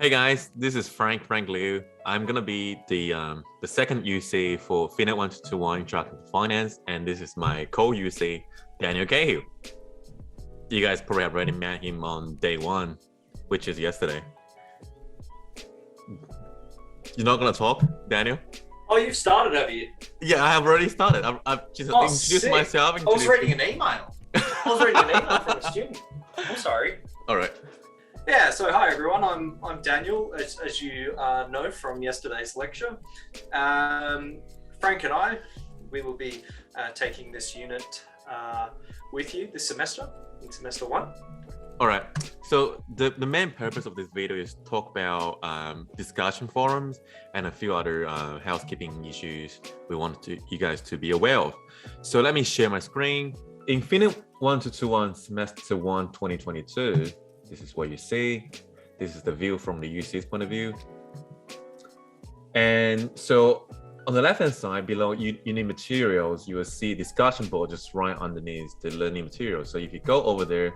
Hey guys, this is Frank Liu. I'm gonna be the second UC for FINA1221 Introduction to Finance, and this is my co-UC, Daniel Cahill. You guys probably have already met him on day one, which is yesterday. You're not gonna talk, Daniel? Oh, you've started, have you? Yeah, I have already started. I've just introduced myself. I was reading an email. I was reading an email from a student. I'm sorry. All right. Yeah, so hi everyone, I'm Daniel, as you know from yesterday's lecture. Frank and I, we will be taking this unit with you this semester, in semester 1. All right, so the main purpose of this video is to talk about discussion forums and a few other housekeeping issues we want you guys to be aware of. So let me share my screen. In FINA1221 semester 1 2022, this is what you see. This is the view from the UC's point of view. And so on the left-hand side below you need materials, you will see discussion board just right underneath the learning materials. So if you go over there,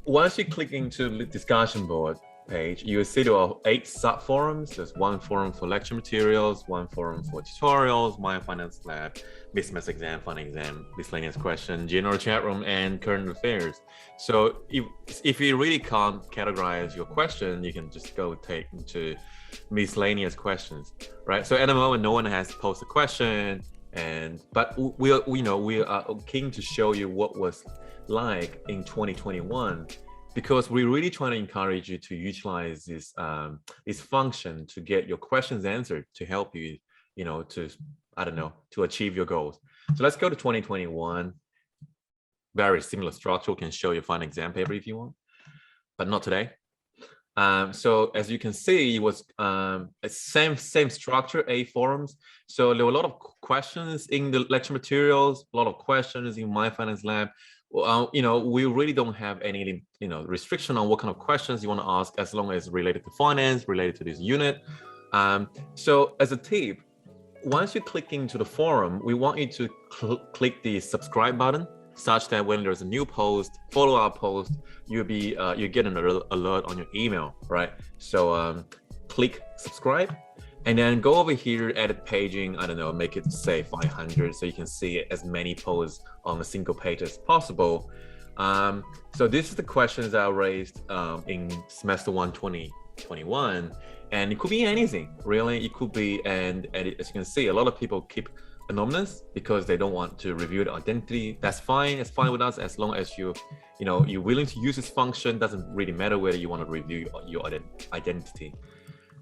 once you click into the discussion board page, you will see there are 8 sub-forums. There's one forum for lecture materials, one forum for tutorials, my finance lab, business exam, fun exam, miscellaneous question, general chat room, and current affairs. So if you really can't categorize your question, you can just go take into miscellaneous questions, right? So at the moment, no one has posted a question, but we are keen to show you what was like in 2021, because we're really trying to encourage you to utilize this function to get your questions answered, to help you, to achieve your goals. So let's go to 2021. Very similar structure. We can show you a fun exam paper if you want, but not today. So as you can see, it was same structure, 8 forums. So there were a lot of questions in the lecture materials, a lot of questions in my finance lab. We really don't have any, restriction on what kind of questions you want to ask, as long as related to finance, related to this unit. So as a tip, once you click into the forum, we want you to click the subscribe button, such that when there's a new post, follow-up post, you get an alert on your email, right? So click subscribe, and then go over here, edit paging, I don't know, make it say 500, so you can see as many posts on a single page as possible. So this is the questions that I raised in semester 1 2021, and it could be anything, really. It could be, and as you can see, a lot of people keep anonymous because they don't want to reveal the identity. That's fine. It's fine with us, as long as you're willing to use this function. Doesn't really matter whether you want to review your identity.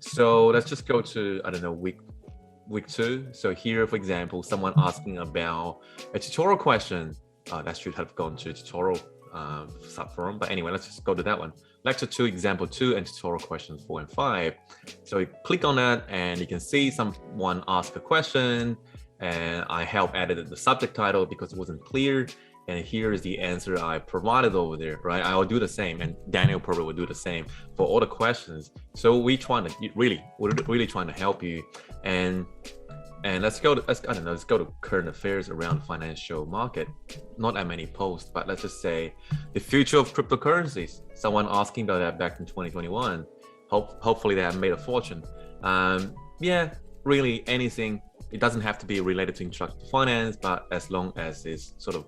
So let's just go to, I don't know, week 2. So here, for example, someone asking about a tutorial question. That should have gone to tutorial subforum. But anyway, let's just go to that one. Lecture 2, example 2, and tutorial questions 4 and 5. So you click on that, and you can see someone ask a question, and I help edit the subject title because it wasn't clear. And here is the answer I provided over there, right? I will do the same, and Daniel probably will do the same for all the questions. So we're really trying to help you. And let's go to current affairs around the financial market. Not that many posts, but let's just say the future of cryptocurrencies. Someone asking about that back in 2021. Hopefully they have made a fortune. Yeah, really anything. It doesn't have to be related to introduction to finance, but as long as it's sort of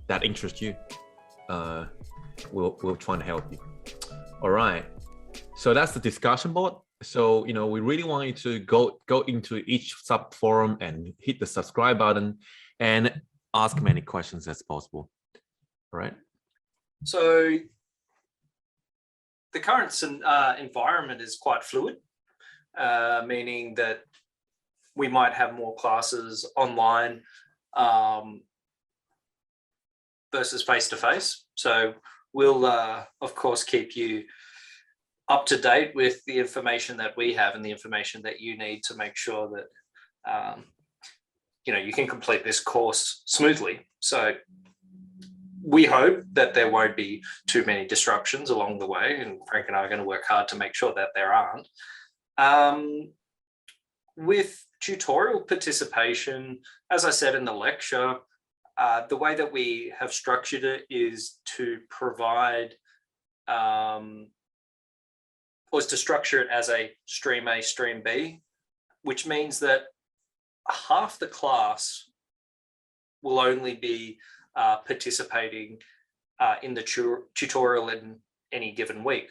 that interests you, we'll try and help you. All right. So that's the discussion board. So, we really want you to go into each sub forum and hit the subscribe button and ask many questions as possible. All right. So the current environment is quite fluid, meaning that we might have more classes online versus face-to-face. So we'll, of course, keep you up to date with the information that we have and the information that you need to make sure that, you can complete this course smoothly. So we hope that there won't be too many disruptions along the way, and Frank and I are going to work hard to make sure that there aren't. With tutorial participation, as I said in the lecture, the way that we have structured it is to provide was to structure it as a stream A, stream B, which means that half the class will only be participating in the tutorial in any given week.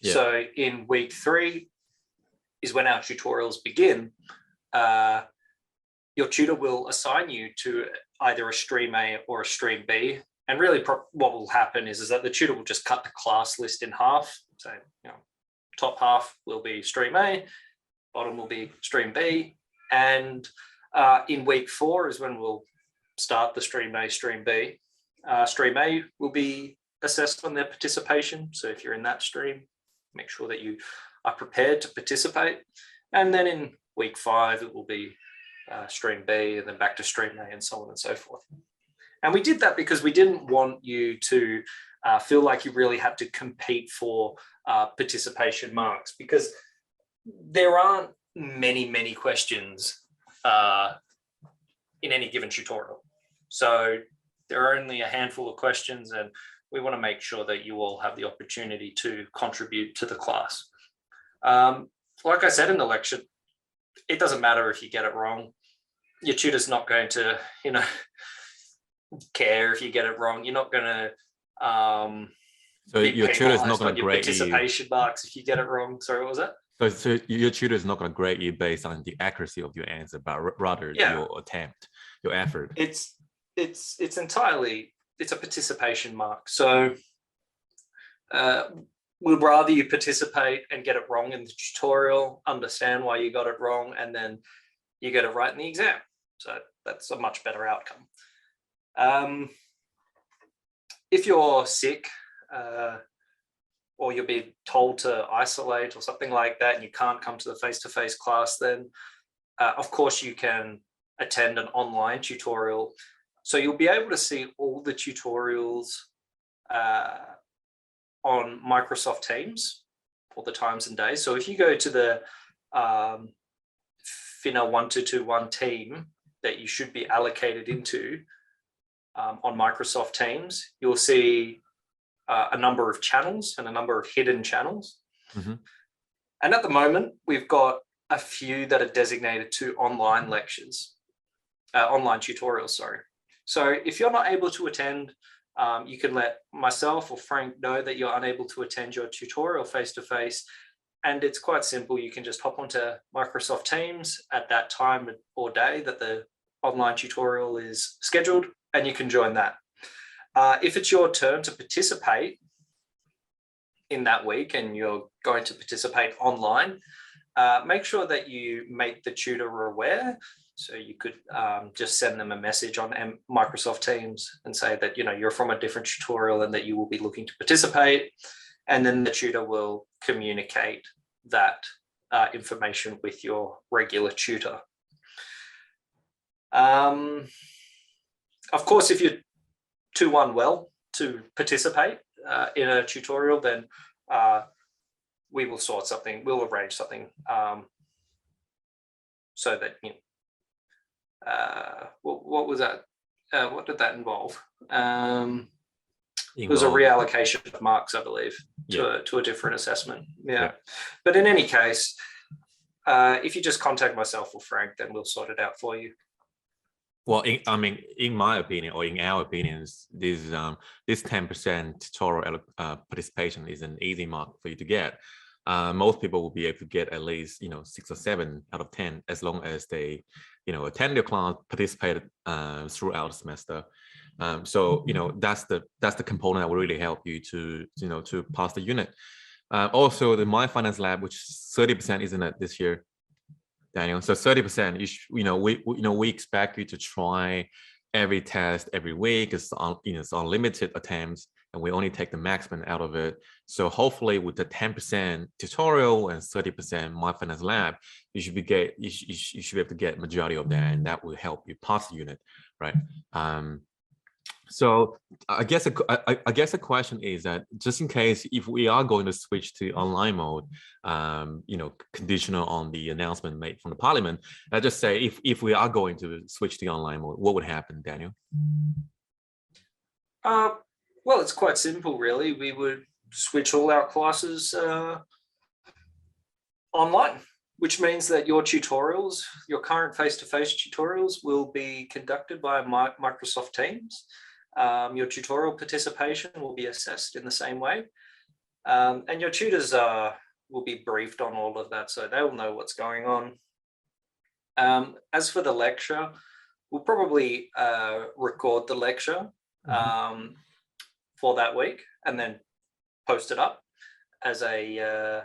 Yeah. So in week 3 is when our tutorials begin. Your tutor will assign you to either a stream A or a stream B. And really what will happen is that the tutor will just cut the class list in half. So, top half will be stream A, bottom will be stream B. And in week 4 is when we'll start the stream A, stream B. Stream A will be assessed on their participation. So if you're in that stream, make sure that you are prepared to participate. And then in week 5, it will be stream B, and then back to stream A, and so on and so forth. And we did that because we didn't want you to feel like you really had to compete for participation marks, because there aren't many questions in any given tutorial. So there are only a handful of questions, and we want to make sure that you all have the opportunity to contribute to the class. Like I said in the lecture, it doesn't matter if you get it wrong. Your tutor's not going to, care if you get it wrong. You're not going to so your tutor is not going to grade participation marks if you get it wrong. Sorry, what was that? So your tutor is not going to grade you based on the accuracy of your answer, but rather your attempt, your effort. It's entirely, it's a participation mark. So we'd rather you participate and get it wrong in the tutorial, understand why you got it wrong, and then you get it right in the exam. So that's a much better outcome. If you're sick, or you'll be told to isolate or something like that, and you can't come to the face-to-face class, then of course you can attend an online tutorial. So you'll be able to see all the tutorials on Microsoft Teams, all the times and days. So if you go to the FINA1221 team that you should be allocated into on Microsoft Teams, you'll see a number of channels and a number of hidden channels. Mm-hmm. And at the moment, we've got a few that are designated to online lectures, online tutorials, sorry. So if you're not able to attend, you can let myself or Frank know that you're unable to attend your tutorial face-to-face. And it's quite simple. You can just hop onto Microsoft Teams at that time or day that the online tutorial is scheduled, and you can join that. If it's your turn to participate in that week and you're going to participate online, make sure that you make the tutor aware. So you could just send them a message on Microsoft Teams and say that you're from a different tutorial and that you will be looking to participate, and then the tutor will communicate that information with your regular tutor. Of course, if you're too unwell to participate in a tutorial, then we will sort something, we'll arrange something so that, what was that? What did that involve? It was a reallocation of marks, I believe, to a different assessment. Yeah. But in any case, if you just contact myself or Frank, then we'll sort it out for you. Well, in my opinion, or in our opinions, this 10% tutorial participation is an easy mark for you to get. Most people will be able to get at least 6 or 7 out of 10 as long as they attend your class, participated throughout the semester. So that's the component that will really help you to pass the unit. Also, the My Finance Lab, which 30%, isn't it, this year, Daniel? So 30%, we expect you to try every test every week. It's unlimited attempts, and we only take the maximum out of it. So hopefully, with the 10% tutorial and 30% My Finance Lab, you should be able to get majority of that, and that will help you pass the unit, right? So I guess the question is that, just in case if we are going to switch to online mode, conditional on the announcement made from the Parliament, I just say if we are going to switch to online mode, what would happen, Daniel? Well, it's quite simple, really. We would switch all our classes online, which means that your tutorials, your current face-to-face tutorials, will be conducted by Microsoft Teams. Your tutorial participation will be assessed in the same way. And your tutors will be briefed on all of that, so they'll know what's going on. As for the lecture, we'll probably record the lecture for that week and then post it up as a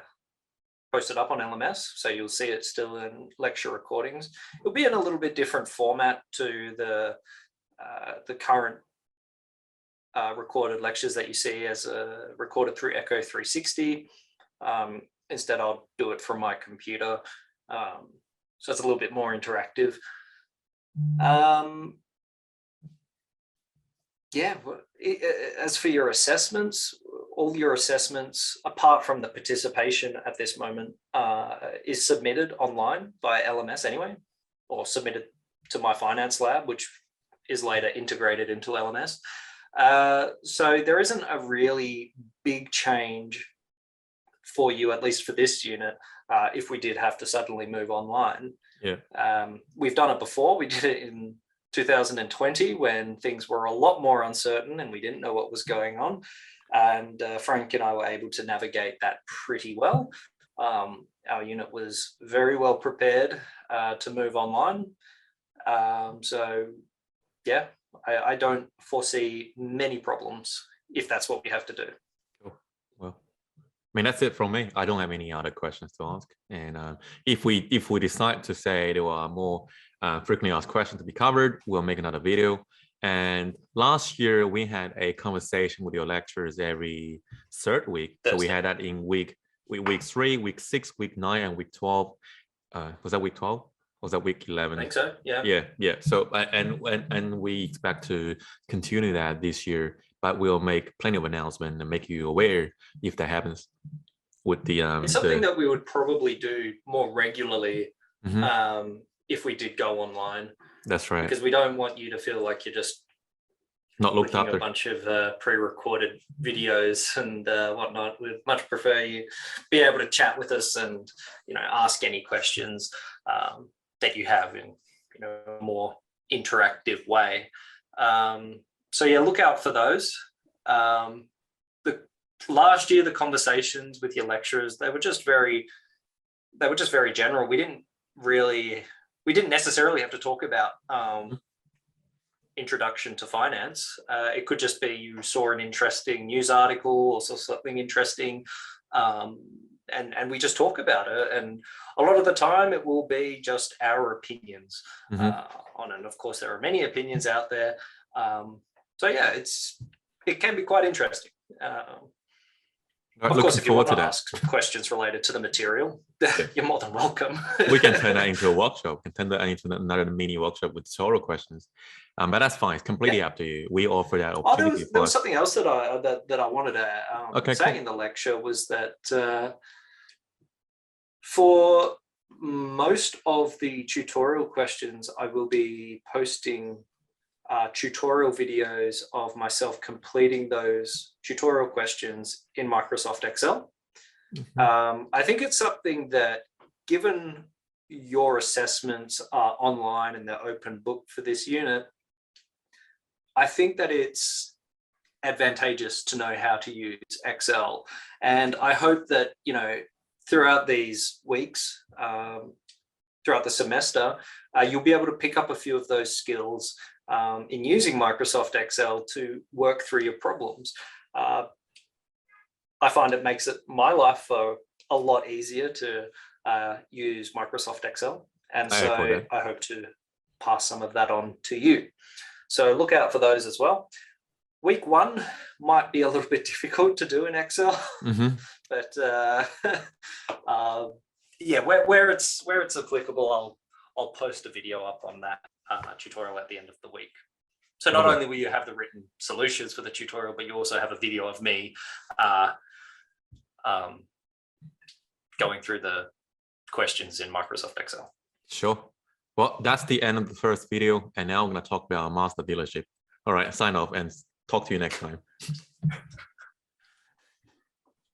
posted up on LMS, so you'll see it still in lecture recordings. It'll be in a little bit different format to the current recorded lectures that you see as recorded through Echo 360. Instead, I'll do it from my computer, so it's a little bit more interactive. Yeah, as for your assessments, all your assessments, apart from the participation at this moment, is submitted online by LMS anyway, or submitted to my finance lab, which is later integrated into LMS. So there isn't a really big change for you, at least for this unit, if we did have to suddenly move online. Yeah. We've done it before. We did it in 2020 when things were a lot more uncertain and we didn't know what was going on. And Frank and I were able to navigate that pretty well. Our unit was very well prepared to move online. So yeah, I don't foresee many problems if that's what we have to do. Cool. Well, I mean, that's it from me. I don't have any other questions to ask. And if we decide to say there are more frequently asked questions to be covered, we'll make another video. And last year we had a conversation with your lecturers every third week. So we had that in week 3, week 6, week 9, and week 12. Was that week 12? Or was that week 11? I think so. Yeah. Yeah. So and we expect to continue that this year, but we'll make plenty of announcements and make you aware if that happens. With the it's something that we would probably do more regularly if we did go online. That's right. Because we don't want you to feel like you're just not looked after. A bunch of pre-recorded videos and whatnot. We'd much prefer you be able to chat with us and ask any questions that you have in a more interactive way. So yeah, look out for those. Last year, the conversations with your lecturers, they were just very general. We didn't necessarily have to talk about introduction to finance. It could just be you saw an interesting news article or saw something interesting, and we just talk about it. And a lot of the time it will be just our opinions on it. And of course, there are many opinions out there. So yeah, it can be quite interesting. Of course, if you want to ask questions related to the material, you're more than welcome. We can turn that into a workshop. We can turn that into another mini workshop with tutorial questions. But that's fine. It's completely up to you. We offer that opportunity. There was something else that I wanted to say in the lecture was that for most of the tutorial questions, I will be posting tutorial videos of myself completing those tutorial questions in Microsoft Excel. I think it's something that, given your assessments are online and they're open book for this unit, I think that it's advantageous to know how to use Excel. And I hope that, throughout these weeks, throughout the semester, you'll be able to pick up a few of those skills in using Microsoft Excel to work through your problems. I find it makes my life a lot easier to use Microsoft Excel. And so I hope to pass some of that on to you. So look out for those as well. Week 1 might be a little bit difficult to do in Excel, but yeah, where it's applicable, I'll post a video up on that tutorial at the end of the week. So not only will you have the written solutions for the tutorial, but you also have a video of me going through the questions in Microsoft Excel. Sure. Well, that's the end of the first video. And now I'm going to talk about our master dealership. All right, sign off and talk to you next time.